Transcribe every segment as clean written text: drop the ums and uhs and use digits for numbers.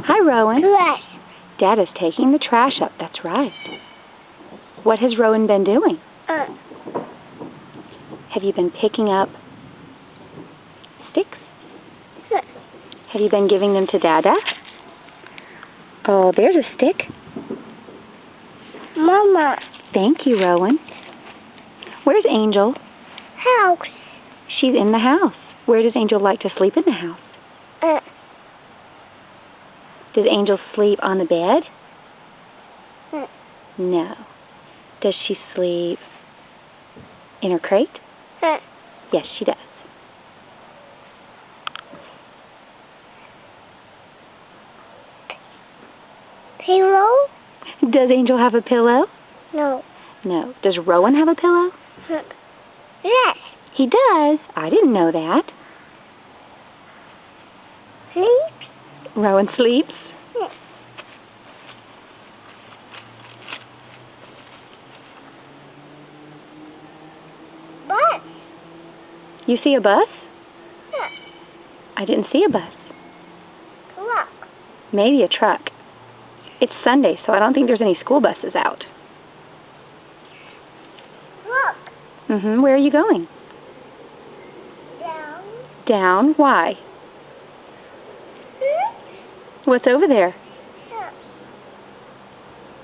Hi, Rowan. Trash. Dad is taking the trash up. That's right. What has Rowan been doing? Have you been picking up sticks? Have you been giving them to Dada? Oh, there's a stick. Mama. Thank you, Rowan. Where's Angel? House. She's in the house. Where does Angel like to sleep in the house? Does Angel sleep on the bed? No. Does she sleep in her crate? Yes, she does. Pillow? Does Angel have a pillow? No. No. Does Rowan have a pillow? Yes. He does. I didn't know that. Sleep? Rowan sleeps? Bus? You see a bus? Yeah. I didn't see a bus. Truck? Maybe a truck. It's Sunday, so I don't think there's any school buses out. Truck? Where are you going? Down? Down? Why? What's over there?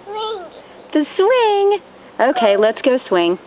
Swing. The swing. Okay, let's go swing.